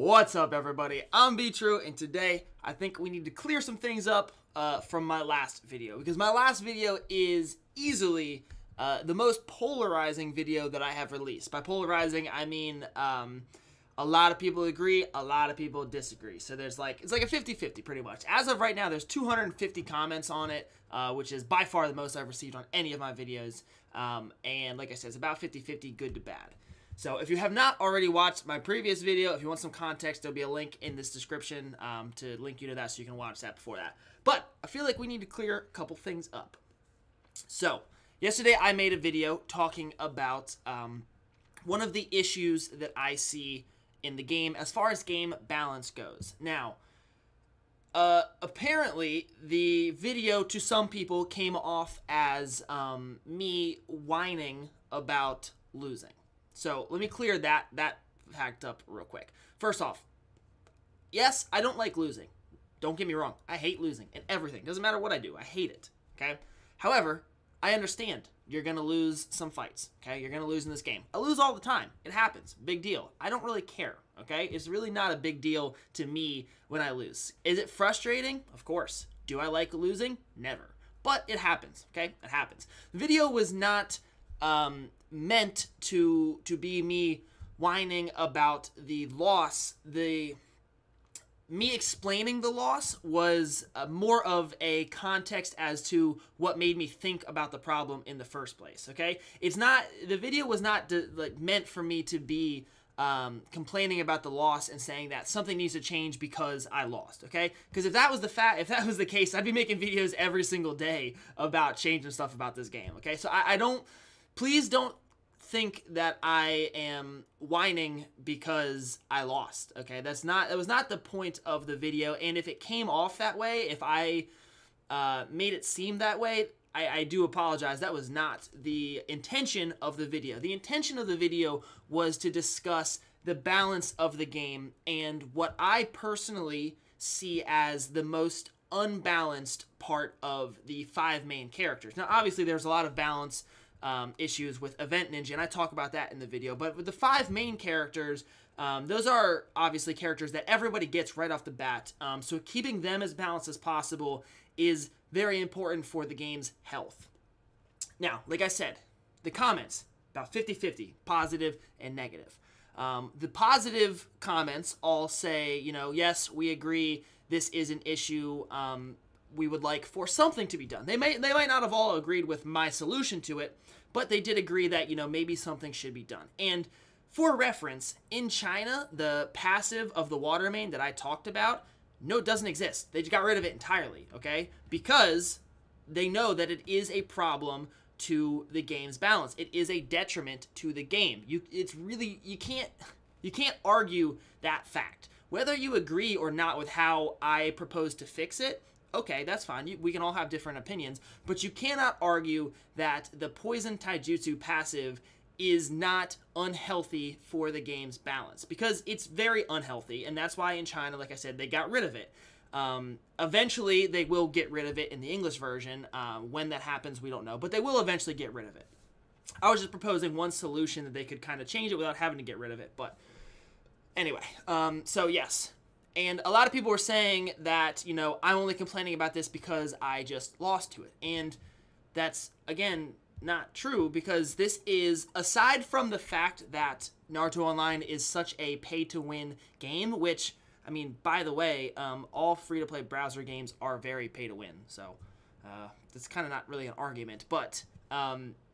What's up, everybody? I'm B-True, and today I think we need to clear some things up from my last video, because my last video is easily the most polarizing video that I have released. By polarizing, I mean a lot of people agree, a lot of people disagree. So it's like a 50-50 pretty much. As of right now, there's 250 comments on it, which is by far the most I've received on any of my videos. And like I said, it's about 50-50, good to bad. So if you have not already watched my previous video, if you want some context, there'll be a link in this description to link you to that so you can watch that before that. But I feel like we need to clear a couple things up. So yesterday I made a video talking about one of the issues that I see in the game as far as game balance goes. Now, apparently the video to some people came off as me whining about losing. So let me clear that fact up real quick. First off, yes, I don't like losing. Don't get me wrong. I hate losing and everything. Doesn't matter what I do. I hate it. Okay? However, I understand you're going to lose some fights. Okay? You're going to lose in this game. I lose all the time. It happens. Big deal. I don't really care. Okay? It's really not a big deal to me when I lose. Is it frustrating? Of course. Do I like losing? Never. But it happens. Okay? It happens. The video was not meant to be me whining about the loss. Me explaining the loss was more of a context as to what made me think about the problem in the first place. Okay, the video was not meant for me to be complaining about the loss and saying that something needs to change because I lost. Okay, because if that was the case, I'd be making videos every single day about changing stuff about this game. Okay, so please don't think that I am whining because I lost. Okay, that was not the point of the video. And if it came off that way, if I made it seem that way, I do apologize. That was not the intention of the video. The intention of the video was to discuss the balance of the game and what I personally see as the most unbalanced part of the 5 main characters. Now, obviously, there's a lot of balance issues with Event Ninja, and I talk about that in the video. But with the 5 main characters, those are obviously characters that everybody gets right off the bat. So keeping them as balanced as possible is very important for the game's health. Now, like I said, the comments, about 50-50, positive and negative. The positive comments all say, yes, we agree, this is an issue, we would like for something to be done. They might not have all agreed with my solution to it, but they did agree that, maybe something should be done. And for reference, in China, the passive of the water main that I talked about, no, it doesn't exist. They just got rid of it entirely, okay? Because they know that it is a problem to the game's balance. It is a detriment to the game. You can't argue that fact. Whether you agree or not with how I propose to fix it, okay, that's fine. We can all have different opinions, but you cannot argue that the Poison Taijutsu passive is not unhealthy for the game's balance, because it's very unhealthy, and that's why in China, like I said, they got rid of it. Eventually, they will get rid of it in the English version. When that happens, we don't know, but they will eventually get rid of it. I was just proposing one solution that they could kind of change it without having to get rid of it, but anyway, so yes. And a lot of people were saying that, I'm only complaining about this because I just lost to it. And that's, again, not true, because this is, aside from the fact that Naruto Online is such a pay-to-win game, which, I mean, by the way, all free-to-play browser games are very pay-to-win. So that's kind of not really an argument. But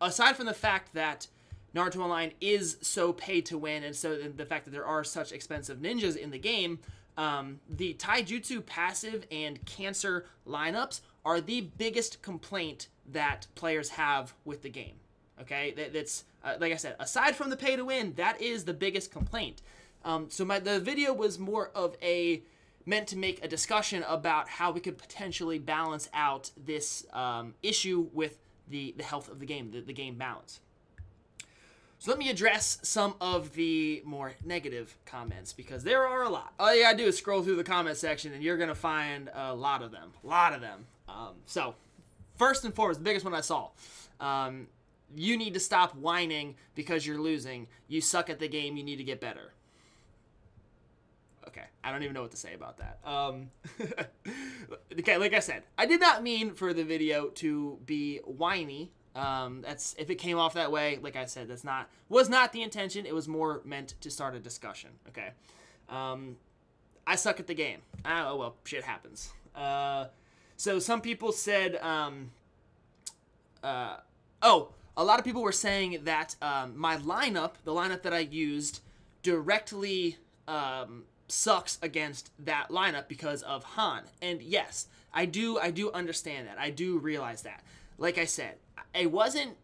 aside from the fact that Naruto Online is so pay-to-win, and so the fact that there are such expensive ninjas in the game, the Taijutsu passive and cancer lineups are the biggest complaint that players have with the game. Okay, that's like I said, aside from the pay to win, that is the biggest complaint. So the video was more of meant to make a discussion about how we could potentially balance out this issue with the health of the game, the game balance. So let me address some of the more negative comments, because there are a lot. All you gotta do is scroll through the comment section and you're gonna find a lot of them. So first and foremost, the biggest one I saw, you need to stop whining because you're losing. You suck at the game. You need to get better. I don't even know what to say about that. Okay, like I said, I did not mean for the video to be whiny. That's, if it came off that way, like I said, was not the intention. It was more meant to start a discussion. Okay. I suck at the game. Oh well, shit happens. So some people said, a lot of people were saying that my lineup, the lineup that I used, directly sucks against that lineup because of Han. And yes, I do understand that. I do realize that. Like I said, I wasn't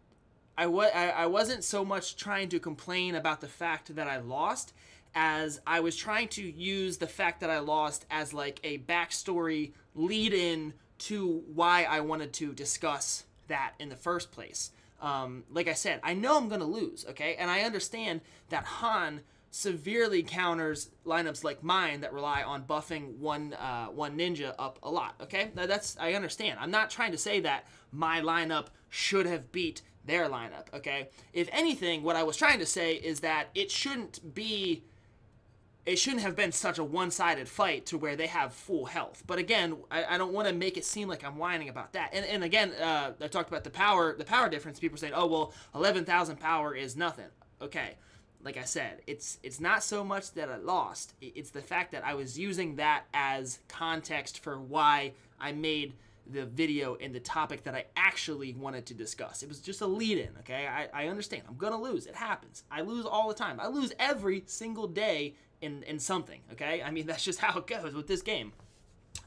so much trying to complain about the fact that I lost as I was trying to use the fact that I lost as like a backstory lead in to why I wanted to discuss that in the first place. Like I said, I know I'm going to lose, okay? And I understand that Han severely counters lineups like mine that rely on buffing one ninja up a lot, okay? I understand. I'm not trying to say that my lineup should have beat their lineup, okay? If anything, what I was trying to say is that it shouldn't have been such a one-sided fight to where they have full health. But again, I don't want to make it seem like I'm whining about that. And again, I talked about the power difference. People saying, oh, well, 11,000 power is nothing. Okay, like I said, it's not so much that I lost. It's the fact that I was using that as context for why I made the video and the topic that I actually wanted to discuss. It was just a lead-in, okay? I understand. I'm going to lose. It happens. I lose all the time. I lose every single day in something, okay? I mean, that's just how it goes with this game.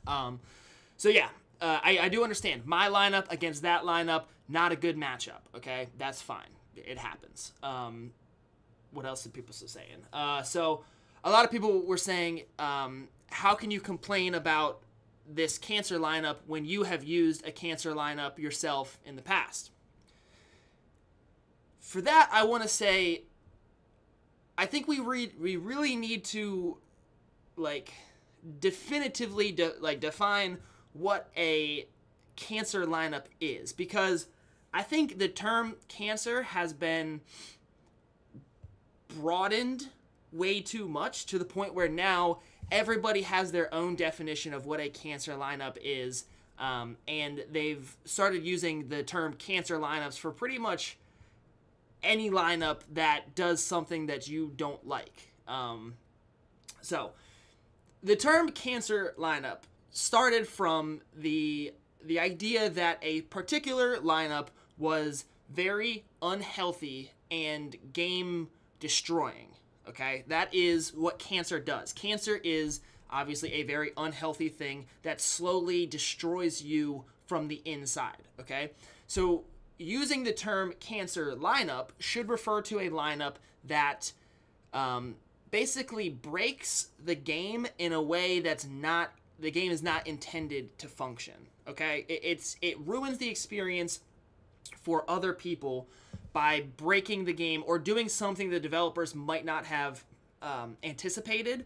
So yeah, I do understand. My lineup against that lineup, not a good matchup, okay? That's fine. It happens. What else did people say saying? So a lot of people were saying, how can you complain about this cancer lineup when you have used a cancer lineup yourself in the past? For that, I want to say, I think we really need to, like, definitively define what a cancer lineup is, because I think the term cancer has been broadened way too much to the point where now everybody has their own definition of what a cancer lineup is, and they've started using the term cancer lineups for pretty much any lineup that does something that you don't like. So the term cancer lineup started from the idea that a particular lineup was very unhealthy and game destroying. Okay, that is what cancer does. Cancer is obviously a very unhealthy thing that slowly destroys you from the inside. Okay, so using the term cancer lineup should refer to a lineup that basically breaks the game in a way that's not, the game is not intended to function. Okay, it ruins the experience for other people by breaking the game or doing something the developers might not have anticipated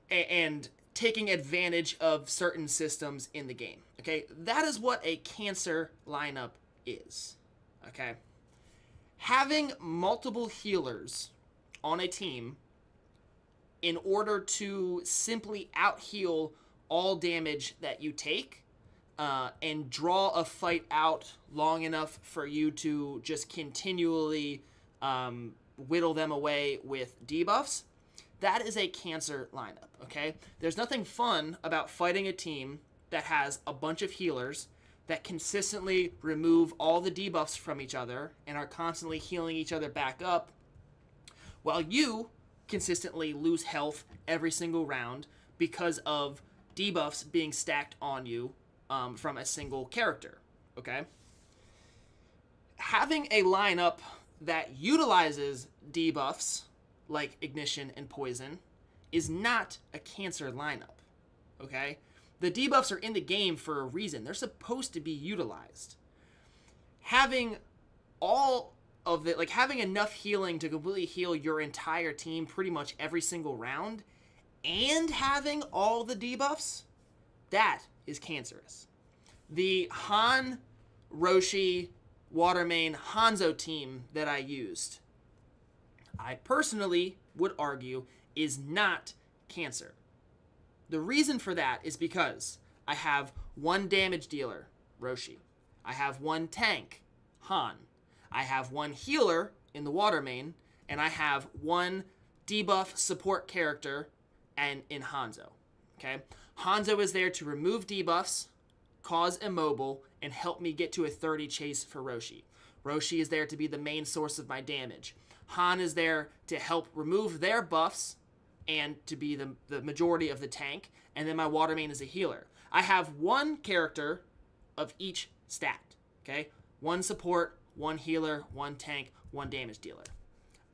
and taking advantage of certain systems in the game. Okay, that is what a cancer lineup is. Okay, having multiple healers on a team in order to simply out-heal all damage that you take and draw a fight out long enough for you to just continually whittle them away with debuffs, that is a cancer lineup, okay? There's nothing fun about fighting a team that has a bunch of healers that consistently remove all the debuffs from each other and are constantly healing each other back up, while you consistently lose health every single round because of debuffs being stacked on you from a single character, okay? Having a lineup that utilizes debuffs, like Ignition and Poison, is not a cancer lineup, okay? The debuffs are in the game for a reason. They're supposed to be utilized. Having all of it, like having enough healing to completely heal your entire team pretty much every single round, and having all the debuffs, that is cancerous. The Han, Roshi, Watermain, Hanzo team that I used, I personally would argue, is not cancer. The reason for that is because I have one damage dealer, Roshi. I have one tank, Han. I have one healer in the water main, and I have one debuff support character and in Hanzo. Okay? Hanzo is there to remove debuffs, cause immobile, and help me get to a 30 chase for Roshi. Roshi is there to be the main source of my damage. Han is there to help remove their buffs and to be the majority of the tank, and then my water main is a healer. I have one character of each stat, okay? One support, one healer, one tank, one damage dealer.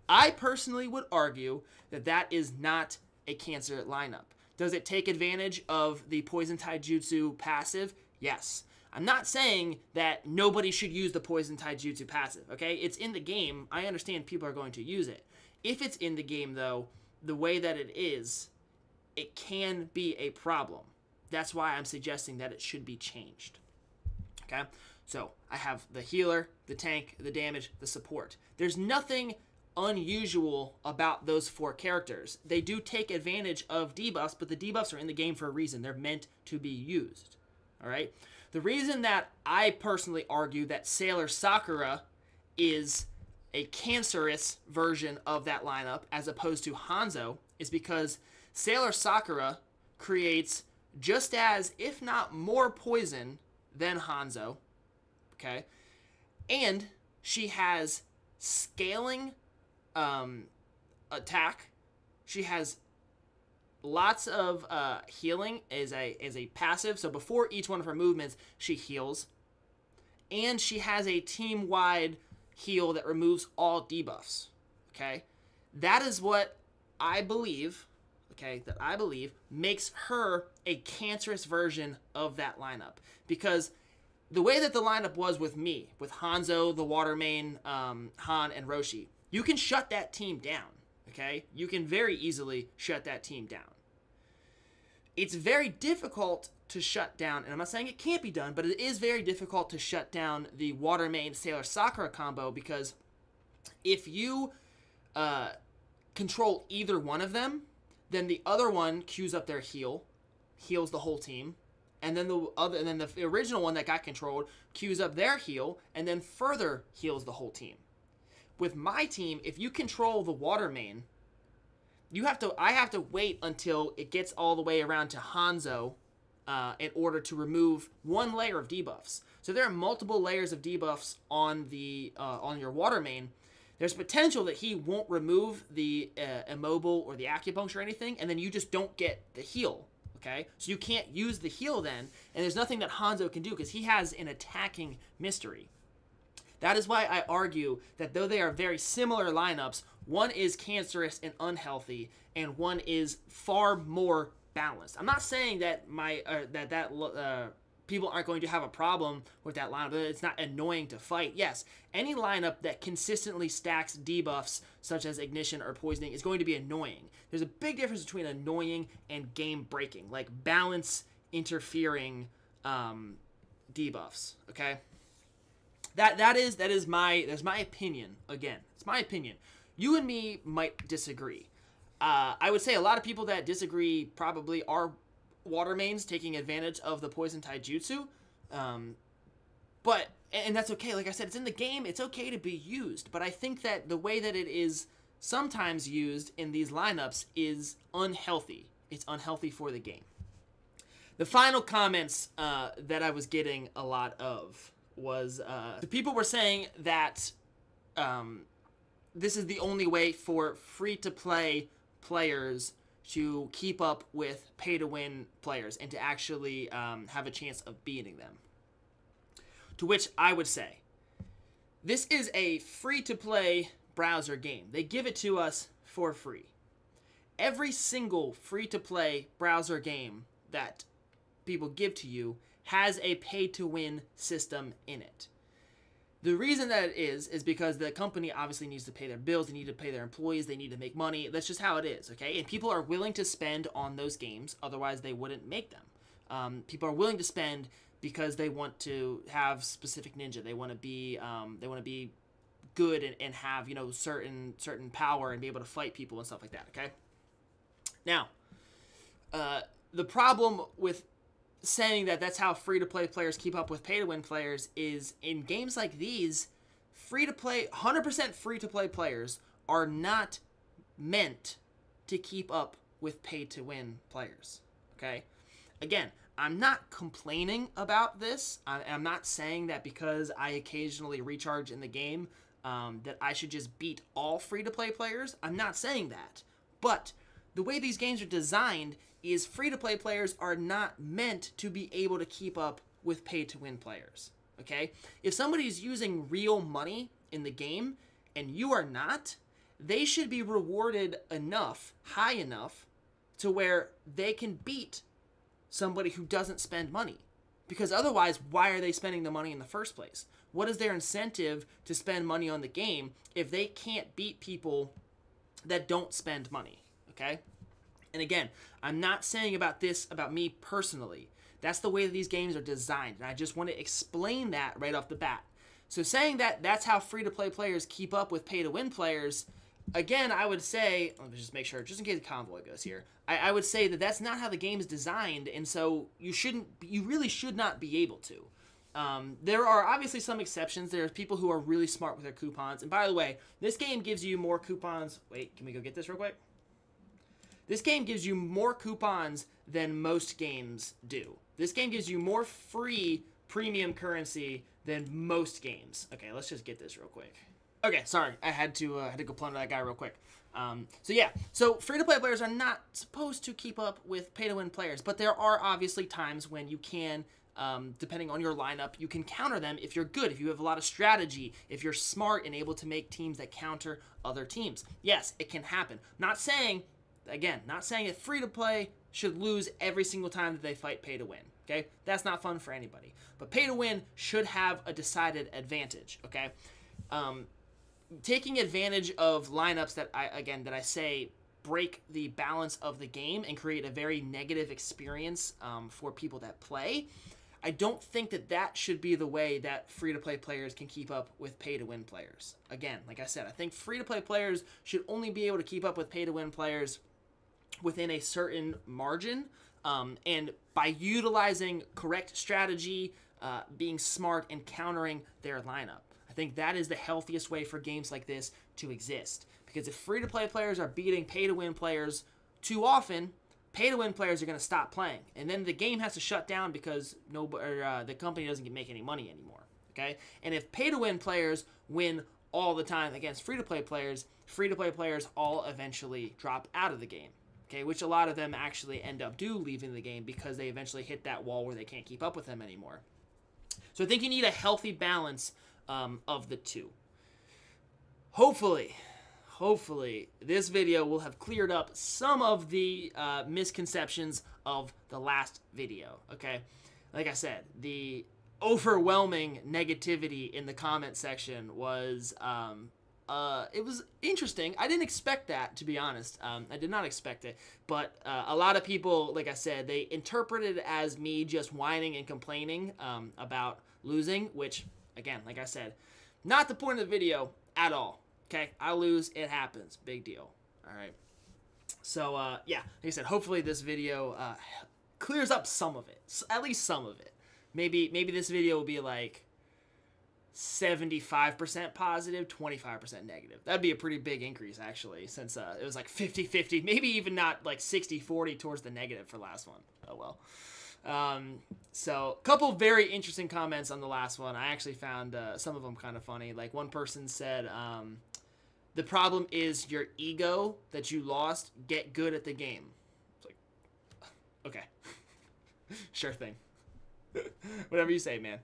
I personally would argue that that is not a Cancer lineup. Does it take advantage of the Poison Taijutsu passive? Yes. I'm not saying that nobody should use the Poison Taijutsu passive, okay? It's in the game. I understand people are going to use it. If it's in the game, though, the way that it is, it can be a problem. That's why I'm suggesting that it should be changed. Okay? So, I have the healer, the tank, the damage, the support. There's nothing unusual about those 4 characters. They do take advantage of debuffs, but the debuffs are in the game for a reason. They're meant to be used. Alright? The reason that I personally argue that Sailor Sakura is a cancerous version of that lineup as opposed to Hanzo is because Sailor Sakura creates just as, if not more, poison than Hanzo. Okay? And she has scaling attack. She has lots of healing as a passive. So before each one of her movements, she heals. And she has a team-wide heal that removes all debuffs. Okay? That is what I believe, makes her a cancerous version of that lineup. Because the way that the lineup was with me, with Hanzo, the water main, Han, and Roshi, you can shut that team down. Okay? You can very easily shut that team down. It's very difficult to shut down, and I'm not saying it can't be done, but it is very difficult to shut down the water main Sailor Sakura combo because if you control either one of them, then the other one queues up their heal, heals the whole team, and then the original one that got controlled queues up their heal and then further heals the whole team. With my team, if you control the water main, I have to wait until it gets all the way around to Hanzo in order to remove one layer of debuffs. So there are multiple layers of debuffs on on your water main. There's potential that he won't remove the immobile or the acupuncture or anything, and then you just don't get the heal. Okay, so you can't use the heal then, and there's nothing that Hanzo can do because he has an attacking mystery. That is why I argue that though they are very similar lineups, one is cancerous and unhealthy, and one is far more balanced. I'm not saying that people aren't going to have a problem with that lineup, but it's not annoying to fight. Yes, any lineup that consistently stacks debuffs, such as ignition or poisoning, is going to be annoying. There's a big difference between annoying and game-breaking, like balance interfering debuffs. Okay. That's my opinion. Again, it's my opinion. You and me might disagree. I would say a lot of people that disagree probably are water mains taking advantage of the Poison Taijutsu. And that's okay. Like I said, it's in the game. It's okay to be used. But I think that the way that it is sometimes used in these lineups is unhealthy. It's unhealthy for the game. The final comments that I was getting a lot of was the people were saying that this is the only way for free-to-play players to keep up with pay-to-win players and to actually have a chance of beating them. To which I would say, this is a free-to-play browser game. They give it to us for free. Every single free-to-play browser game that people give to you has a pay-to-win system in it. The reason that it is because the company obviously needs to pay their bills, they need to pay their employees, they need to make money. That's just how it is, okay? And people are willing to spend on those games, otherwise they wouldn't make them. People are willing to spend because they want to have specific ninja. They want to be good and have, you know, certain power and be able to fight people and stuff like that, okay? Now, the problem with saying that that's how free-to-play players keep up with pay-to-win players is in games like these, free-to-play, 100% free-to-play players are not meant to keep up with pay-to-win players, okay? Again, I'm not complaining about this. I'm not saying that because I occasionally recharge in the game that I should just beat all free-to-play players. I'm not saying that. But the way these games are designed is free-to-play players are not meant to be able to keep up with pay-to-win players, okay? If somebody's using real money in the game and you are not, they should be rewarded enough, high enough, to where they can beat somebody who doesn't spend money. Because otherwise, why are they spending the money in the first place? What is their incentive to spend money on the game if they can't beat people that don't spend money, okay? And again, I'm not saying about this about me personally. That's the way that these games are designed, and I just want to explain that right off the bat. So saying that that's how free-to-play players keep up with pay-to-win players, again, I would say, let me just make sure, just in case the convoy goes here, I would say that that's not how the game is designed, and so you really should not be able to. There are obviously some exceptions. There are people who are really smart with their coupons, and by the way, this game gives you more coupons. Wait, can we go get this real quick? This game gives you more coupons than most games do. This game gives you more free premium currency than most games. Okay, let's just get this real quick. Okay, sorry, I had to go plunder that guy real quick. So free-to-play players are not supposed to keep up with pay-to-win players, but there are obviously times when you can, depending on your lineup, you can counter them if you're good, if you have a lot of strategy, if you're smart and able to make teams that counter other teams. Yes, it can happen. Not saying that free-to-play should lose every single time that they fight pay-to-win, okay? That's not fun for anybody. But pay-to-win should have a decided advantage, okay? Taking advantage of lineups that I say break the balance of the game and create a very negative experience for people that play, I don't think that should be the way that free-to-play players can keep up with pay-to-win players. Again, like I said, I think free-to-play players should only be able to keep up with pay-to-win players within a certain margin, and by utilizing correct strategy, being smart, and countering their lineup. I think that is the healthiest way for games like this to exist. Because if free-to-play players are beating pay-to-win players too often, pay-to-win players are going to stop playing. And then the game has to shut down because the company doesn't make any money anymore. Okay? And if pay-to-win players win all the time against free-to-play players all eventually drop out of the game. Okay? Which a lot of them actually end up leaving the game because they eventually hit that wall where they can't keep up with them anymore. So I think you need a healthy balance of the two. Hopefully, this video will have cleared up some of the misconceptions of the last video, okay? Like I said, the overwhelming negativity in the comment section was, it was interesting. I didn't expect that, to be honest. I did not expect it, but a lot of people, like I said, they interpreted it as me just whining and complaining about losing, which, again, like I said, not the point of the video at all. Okay, I lose, it happens, big deal. All right. So yeah, like I said, hopefully this video clears up some of it, at least some of it. Maybe this video will be like 75% positive, 25% negative. That'd be a pretty big increase, actually, since it was like 50-50, maybe even not like 60-40 towards the negative for last one. Oh well. So a couple very interesting comments on the last one. I actually found some of them kind of funny. Like one person said, the problem is your ego that you lost. Get good at the game. It's like, okay, sure thing. Whatever you say, man.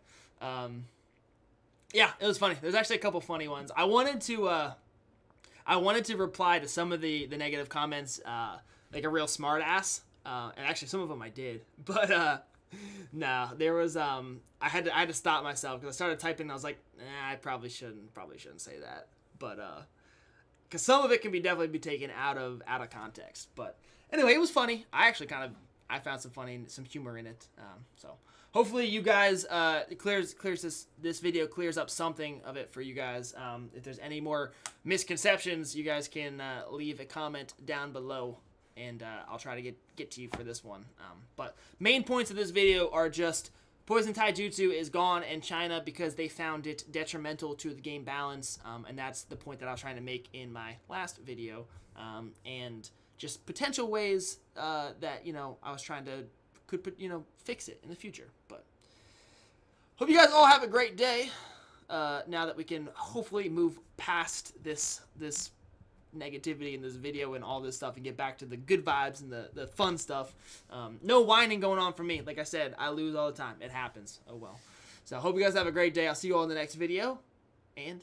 Yeah, it was funny. There's actually a couple funny ones. I wanted to reply to some of the negative comments like a real smart ass. And actually some of them I did, but no, there was I had to stop myself because I started typing and I was like, I probably shouldn't say that, but because some of it can definitely be taken out of context. But anyway, it was funny. I found some humor in it. So hopefully you guys this video clears up something of it for you guys. If there's any more misconceptions, you guys can leave a comment down below. and I'll try to get to you for this one. But main points of this video are just Poison Taijutsu is gone in China because they found it detrimental to the game balance, and that's the point that I was trying to make in my last video, and just potential ways that, you know, I was trying to fix it in the future. But hope you guys all have a great day. Now that we can hopefully move past this negativity in this video and all this stuff and get back to the good vibes and the fun stuff. No whining going on for me. Like I said, I lose all the time. It happens. Oh well. So I hope you guys have a great day. I'll see you all in the next video, and